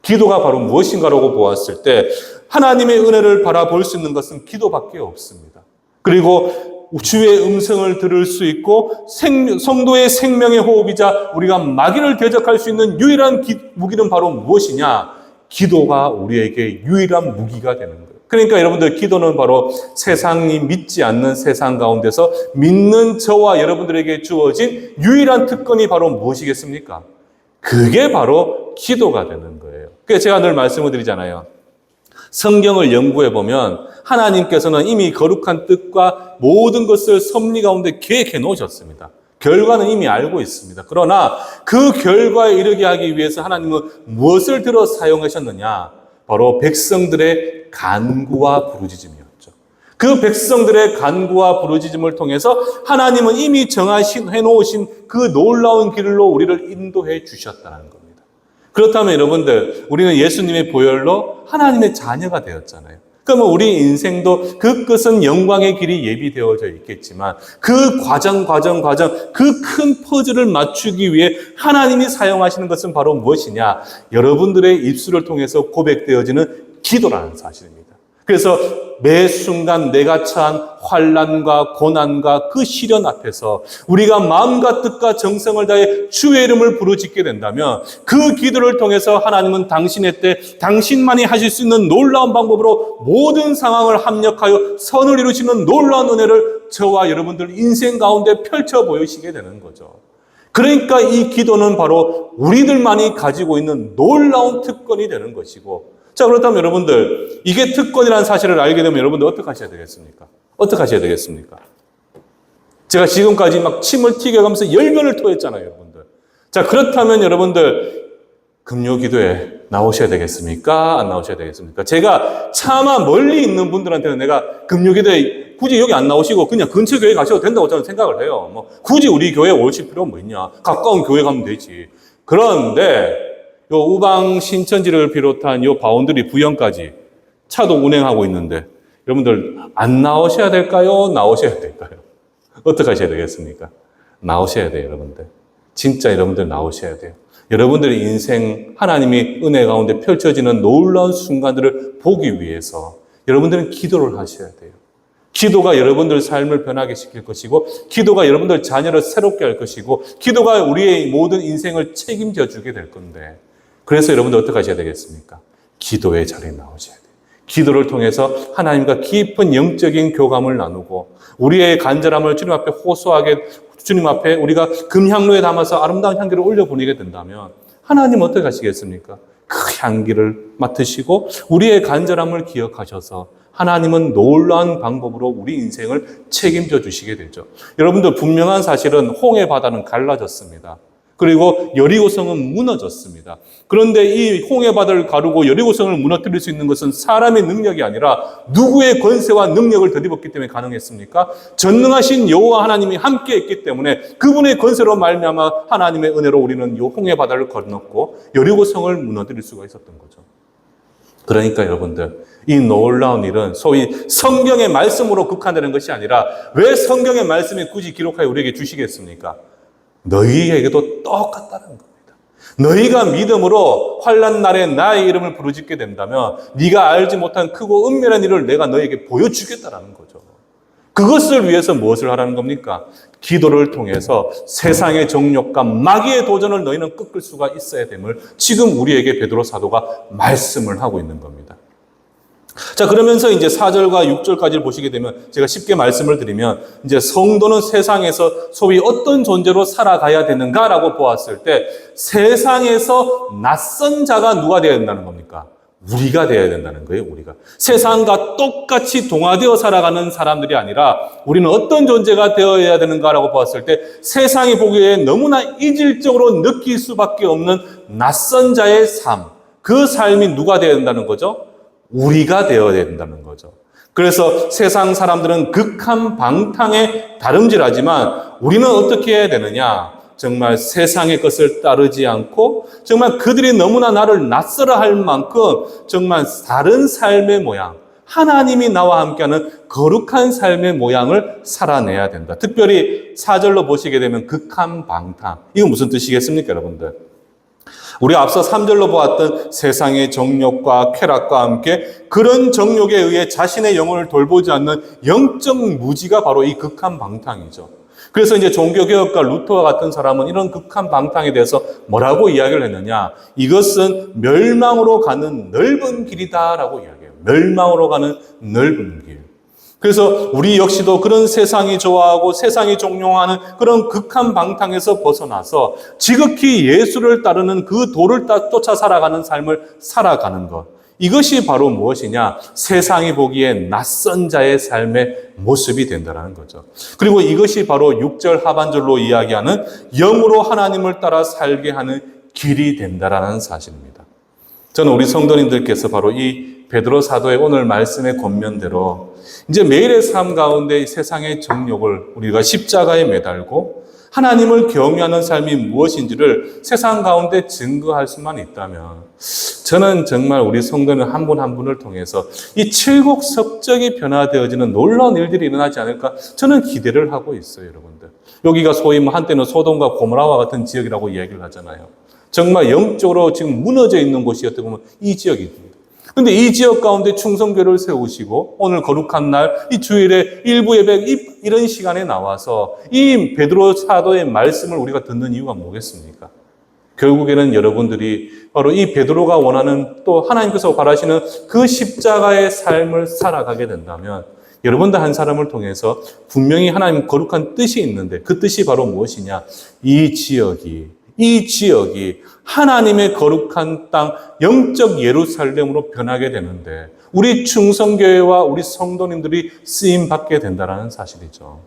기도가 바로 무엇인가라고 보았을 때 하나님의 은혜를 바라볼 수 있는 것은 기도밖에 없습니다. 그리고 주의 음성을 들을 수 있고 성도의 생명의 호흡이자 우리가 마귀를 대적할 수 있는 유일한 무기는 바로 무엇이냐? 기도가 우리에게 유일한 무기가 되는 거예요. 그러니까 여러분들 기도는 바로 세상이 믿지 않는 세상 가운데서 믿는 저와 여러분들에게 주어진 유일한 특권이 바로 무엇이겠습니까? 그게 바로 기도가 되는 거예요. 그래서 제가 늘 말씀을 드리잖아요. 성경을 연구해 보면 하나님께서는 이미 거룩한 뜻과 모든 것을 섭리 가운데 계획해 놓으셨습니다. 결과는 이미 알고 있습니다. 그러나 그 결과에 이르게 하기 위해서 하나님은 무엇을 들어 사용하셨느냐? 바로 백성들의 간구와 부르짖음이었죠. 그 백성들의 간구와 부르짖음을 통해서 하나님은 이미 해놓으신 그 놀라운 길로 우리를 인도해 주셨다는 겁니다. 그렇다면 여러분들, 우리는 예수님의 보혈로 하나님의 자녀가 되었잖아요. 그러면 우리 인생도 그 끝은 영광의 길이 예비되어져 있겠지만 그 과정, 그 큰 퍼즐을 맞추기 위해 하나님이 사용하시는 것은 바로 무엇이냐? 여러분들의 입술을 통해서 고백되어지는 기도라는 사실입니다. 그래서 매 순간 내가 처한 환난과 고난과 그 시련 앞에서 우리가 마음과 뜻과 정성을 다해 주의 이름을 부르짖게 된다면 그 기도를 통해서 하나님은 당신의 때 당신만이 하실 수 있는 놀라운 방법으로 모든 상황을 합력하여 선을 이루시는 놀라운 은혜를 저와 여러분들 인생 가운데 펼쳐 보이시게 되는 거죠. 그러니까 이 기도는 바로 우리들만이 가지고 있는 놀라운 특권이 되는 것이고, 자, 그렇다면 여러분들, 이게 특권이라는 사실을 알게 되면 여러분들 어떻게 하셔야 되겠습니까? 어떻게 하셔야 되겠습니까? 제가 지금까지 막 침을 튀겨가면서 열변을 토했잖아요, 여러분들. 자, 그렇다면 여러분들, 금요기도에 나오셔야 되겠습니까? 안 나오셔야 되겠습니까? 제가 차마 멀리 있는 분들한테는 내가 금요기도에 굳이 여기 안 나오시고 그냥 근처 교회 가셔도 된다고 저는 생각을 해요. 뭐 굳이 우리 교회에 오실 필요는 뭐 있냐? 가까운 교회 가면 되지. 그런데 요 우방 신천지를 비롯한 요 바운드리 부영까지 차도 운행하고 있는데 여러분들 안 나오셔야 될까요? 나오셔야 될까요? 어떻게 하셔야 되겠습니까? 나오셔야 돼요, 여러분들. 진짜 여러분들 나오셔야 돼요. 여러분들의 인생 하나님이 은혜 가운데 펼쳐지는 놀라운 순간들을 보기 위해서 여러분들은 기도를 하셔야 돼요. 기도가 여러분들 삶을 변하게 시킬 것이고, 기도가 여러분들 자녀를 새롭게 할 것이고, 기도가 우리의 모든 인생을 책임져 주게 될 건데, 그래서 여러분들 어떻게 하셔야 되겠습니까? 기도의 자리에 나오셔야 돼요. 기도를 통해서 하나님과 깊은 영적인 교감을 나누고 우리의 간절함을 주님 앞에 호소하게, 주님 앞에 우리가 금향로에 담아서 아름다운 향기를 올려보내게 된다면 하나님 어떻게 하시겠습니까? 그 향기를 맡으시고 우리의 간절함을 기억하셔서 하나님은 놀라운 방법으로 우리 인생을 책임져 주시게 되죠. 여러분들 분명한 사실은 홍해 바다는 갈라졌습니다. 그리고 여리고성은 무너졌습니다. 그런데 이 홍해바다를 가르고 여리고성을 무너뜨릴 수 있는 것은 사람의 능력이 아니라 누구의 권세와 능력을 덧입었기 때문에 가능했습니까? 전능하신 여호와 하나님이 함께 했기 때문에 그분의 권세로 말미암아 하나님의 은혜로 우리는 이 홍해바다를 건넜고 여리고성을 무너뜨릴 수가 있었던 거죠. 그러니까 여러분들, 이 놀라운 일은 소위 성경의 말씀으로 국한되는 것이 아니라 왜 성경의 말씀이 굳이 기록하여 우리에게 주시겠습니까? 너희에게도 똑같다는 겁니다. 너희가 믿음으로 환난 날에 나의 이름을 부르짖게 된다면 네가 알지 못한 크고 은밀한 일을 내가 너희에게 보여주겠다라는 거죠. 그것을 위해서 무엇을 하라는 겁니까? 기도를 통해서 세상의 정욕과 마귀의 도전을 너희는 꺾을 수가 있어야 됨을 지금 우리에게 베드로 사도가 말씀을 하고 있는 겁니다. 자, 그러면서 이제 4절과 6절까지를 보시게 되면 제가 쉽게 말씀을 드리면 이제 성도는 세상에서 소위 어떤 존재로 살아가야 되는가라고 보았을 때 세상에서 낯선 자가 누가 되어야 된다는 겁니까? 우리가 되어야 된다는 거예요, 우리가. 세상과 똑같이 동화되어 살아가는 사람들이 아니라 우리는 어떤 존재가 되어야 되는가라고 보았을 때 세상이 보기에 너무나 이질적으로 느낄 수밖에 없는 낯선 자의 삶, 그 삶이 누가 되어야 된다는 거죠? 우리가 되어야 된다는 거죠. 그래서 세상 사람들은 극한 방탕에 다름질하지만 우리는 어떻게 해야 되느냐? 정말 세상의 것을 따르지 않고 정말 그들이 너무나 나를 낯설어 할 만큼 정말 다른 삶의 모양, 하나님이 나와 함께하는 거룩한 삶의 모양을 살아내야 된다. 특별히 4절로 보시게 되면 극한 방탕. 이건 무슨 뜻이겠습니까, 여러분들? 우리 앞서 3절로 보았던 세상의 정욕과 쾌락과 함께 그런 정욕에 의해 자신의 영혼을 돌보지 않는 영적 무지가 바로 이 극한 방탕이죠. 그래서 이제 종교개혁가 루터와 같은 사람은 이런 극한 방탕에 대해서 뭐라고 이야기를 했느냐? 이것은 멸망으로 가는 넓은 길이다라고 이야기해요. 멸망으로 가는 넓은 길. 그래서 우리 역시도 그런 세상이 좋아하고 세상이 종용하는 그런 극한 방탕에서 벗어나서 지극히 예수를 따르는 그 도를 쫓아 살아가는 삶을 살아가는 것. 이것이 바로 무엇이냐? 세상이 보기에 낯선 자의 삶의 모습이 된다는 거죠. 그리고 이것이 바로 6절 하반절로 이야기하는 영으로 하나님을 따라 살게 하는 길이 된다는 사실입니다. 저는 우리 성도님들께서 바로 이 베드로 사도의 오늘 말씀의 권면대로 이제 매일의 삶 가운데 세상의 정욕을 우리가 십자가에 매달고 하나님을 경외하는 삶이 무엇인지를 세상 가운데 증거할 수만 있다면 저는 정말 우리 성도는 한 분 한 분을 통해서 이 칠곡석적이 변화되어지는 놀라운 일들이 일어나지 않을까 저는 기대를 하고 있어요, 여러분들. 여기가 소위 한때는 소돔과 고모라와 같은 지역이라고 이야기를 하잖아요. 정말 영적으로 지금 무너져 있는 곳이 어떻게 보면 이 지역입니다. 그런데 이 지역 가운데 충성교를 세우시고 오늘 거룩한 날 이 주일에 일부 예배 이런 시간에 나와서 이 베드로 사도의 말씀을 우리가 듣는 이유가 뭐겠습니까? 결국에는 여러분들이 바로 이 베드로가 원하는 또 하나님께서 바라시는 그 십자가의 삶을 살아가게 된다면 여러분들 한 사람을 통해서 분명히 하나님 거룩한 뜻이 있는데 그 뜻이 바로 무엇이냐? 이 지역이 하나님의 거룩한 땅, 영적 예루살렘으로 변하게 되는데 우리 충성교회와 우리 성도님들이 쓰임받게 된다는 사실이죠.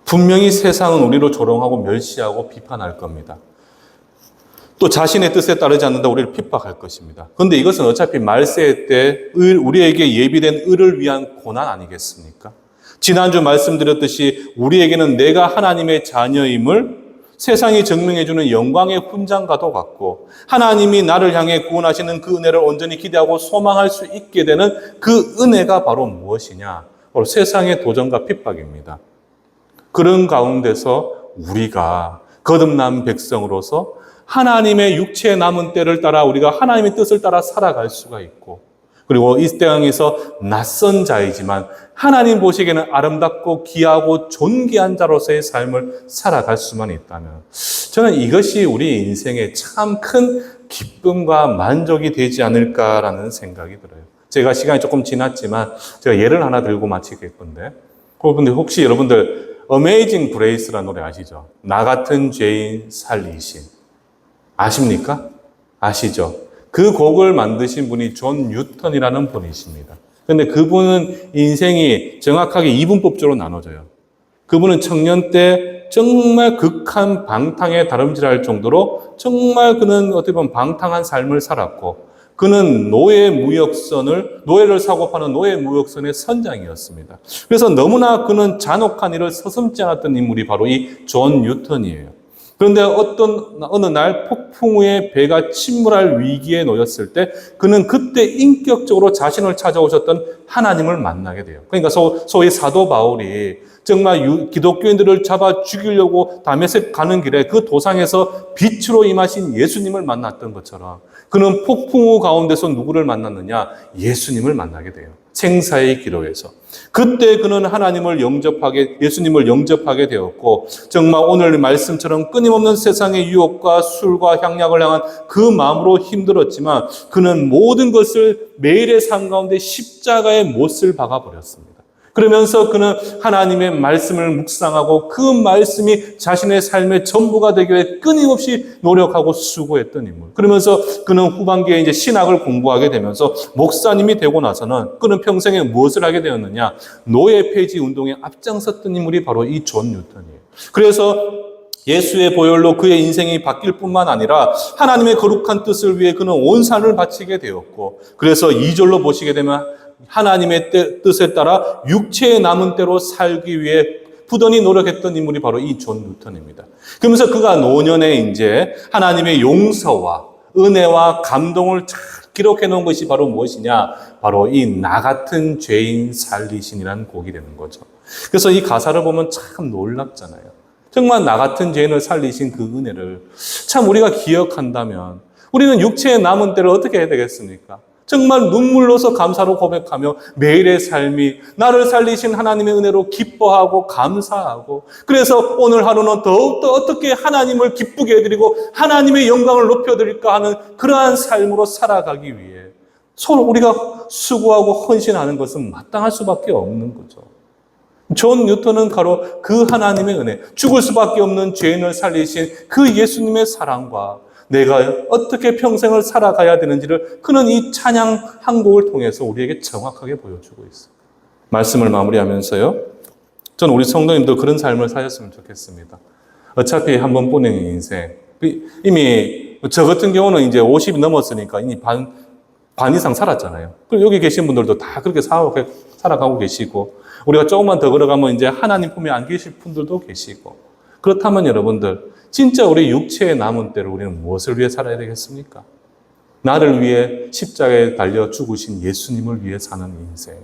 분명히 세상은 우리로 조롱하고 멸시하고 비판할 겁니다. 또 자신의 뜻에 따르지 않는다 우리를 핍박할 것입니다. 그런데 이것은 어차피 말세 때 우리에게 예비된 의를 위한 고난 아니겠습니까? 지난주 말씀드렸듯이 우리에게는 내가 하나님의 자녀임을 세상이 증명해주는 영광의 훈장과도 같고 하나님이 나를 향해 구원하시는 그 은혜를 온전히 기대하고 소망할 수 있게 되는 그 은혜가 바로 무엇이냐? 바로 세상의 도전과 핍박입니다. 그런 가운데서 우리가 거듭난 백성으로서 하나님의 육체의 남은 때를 따라 우리가 하나님의 뜻을 따라 살아갈 수가 있고 그리고 이 땅에서 낯선 자이지만 하나님 보시기에는 아름답고 귀하고 존귀한 자로서의 삶을 살아갈 수만 있다면 저는 이것이 우리 인생의 참 큰 기쁨과 만족이 되지 않을까라는 생각이 들어요. 제가 시간이 조금 지났지만 제가 예를 하나 들고 마치겠건데 근데 혹시 여러분들 어메이징 그레이스라는 노래 아시죠? 나 같은 죄인 살리신 아십니까? 아시죠? 그 곡을 만드신 분이 존 뉴턴이라는 분이십니다. 그런데 그분은 인생이 정확하게 이분법적으로 나눠져요. 그분은 청년 때 정말 극한 방탕에 다름질할 정도로 정말 그는 어떻게 보면 방탕한 삶을 살았고, 그는 노예를 사고 파는 노예 무역선의 선장이었습니다. 그래서 너무나 그는 잔혹한 일을 서슴지 않았던 인물이 바로 이 존 뉴턴이에요. 그런데 어느 날 폭풍 후에 배가 침몰할 위기에 놓였을 때 그는 그때 인격적으로 자신을 찾아오셨던 하나님을 만나게 돼요. 그러니까 소위 사도 바울이 정말 기독교인들을 잡아 죽이려고 다메섹 가는 길에 그 도상에서 빛으로 임하신 예수님을 만났던 것처럼 그는 폭풍 후 가운데서 누구를 만났느냐? 예수님을 만나게 돼요. 생사의 기로에서. 그때 그는 예수님을 영접하게 되었고, 정말 오늘 말씀처럼 끊임없는 세상의 유혹과 술과 향락을 향한 그 마음으로 힘들었지만 그는 모든 것을 매일의 삶 가운데 십자가의 못을 박아버렸습니다. 그러면서 그는 하나님의 말씀을 묵상하고 그 말씀이 자신의 삶의 전부가 되기 위해 끊임없이 노력하고 수고했던 인물. 그러면서 그는 후반기에 이제 신학을 공부하게 되면서 목사님이 되고 나서는 그는 평생에 무엇을 하게 되었느냐? 노예 폐지 운동에 앞장섰던 인물이 바로 이 존 뉴턴이에요. 그래서 예수의 보혈로 그의 인생이 바뀔 뿐만 아니라 하나님의 거룩한 뜻을 위해 그는 온 삶을 바치게 되었고, 그래서 2절로 보시게 되면 하나님의 뜻에 따라 육체의 남은 때로 살기 위해 부단히 노력했던 인물이 바로 이 존 뉴턴입니다. 그러면서 그가 노년에 이제 하나님의 용서와 은혜와 감동을 잘 기록해 놓은 것이 바로 무엇이냐? 바로 이 나 같은 죄인 살리신이라는 곡이 되는 거죠. 그래서 이 가사를 보면 참 놀랍잖아요. 정말 나 같은 죄인을 살리신 그 은혜를 참 우리가 기억한다면 우리는 육체의 남은 때를 어떻게 해야 되겠습니까? 정말 눈물로서 감사로 고백하며 매일의 삶이 나를 살리신 하나님의 은혜로 기뻐하고 감사하고, 그래서 오늘 하루는 더욱더 어떻게 하나님을 기쁘게 해드리고 하나님의 영광을 높여드릴까 하는 그러한 삶으로 살아가기 위해 서로 우리가 수고하고 헌신하는 것은 마땅할 수밖에 없는 거죠. 존 뉴턴은 바로 그 하나님의 은혜, 죽을 수밖에 없는 죄인을 살리신 그 예수님의 사랑과 내가 어떻게 평생을 살아가야 되는지를 그는 이 찬양 한 곡을 통해서 우리에게 정확하게 보여주고 있어요. 말씀을 마무리하면서요, 저는 우리 성도님도 그런 삶을 사셨으면 좋겠습니다. 어차피 한 번뿐인 인생, 이미 저 같은 경우는 이제 50이 넘었으니까 이미 반 이상 살았잖아요. 그리고 여기 계신 분들도 다 그렇게 살아가고 계시고, 우리가 조금만 더 걸어가면 이제 하나님 품에 안 계실 분들도 계시고, 그렇다면 여러분들 진짜 우리 육체의 남은 때를 우리는 무엇을 위해 살아야 되겠습니까? 나를 위해 십자가에 달려 죽으신 예수님을 위해 사는 인생.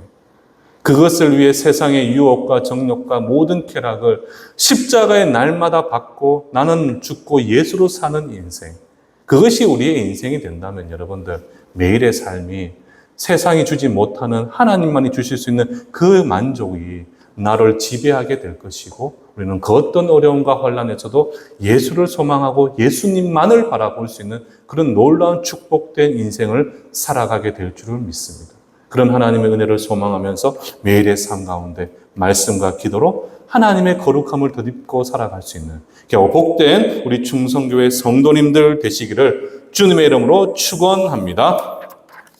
그것을 위해 세상의 유혹과 정욕과 모든 쾌락을 십자가의 날마다 받고 나는 죽고 예수로 사는 인생. 그것이 우리의 인생이 된다면 여러분들 매일의 삶이 세상이 주지 못하는 하나님만이 주실 수 있는 그 만족이 나를 지배하게 될 것이고, 우리는 그 어떤 어려움과 환난에서도 예수를 소망하고 예수님만을 바라볼 수 있는 그런 놀라운 축복된 인생을 살아가게 될 줄을 믿습니다. 그런 하나님의 은혜를 소망하면서 매일의 삶 가운데 말씀과 기도로 하나님의 거룩함을 덧입고 살아갈 수 있는 복된 우리 충성교회 성도님들 되시기를 주님의 이름으로 축원합니다.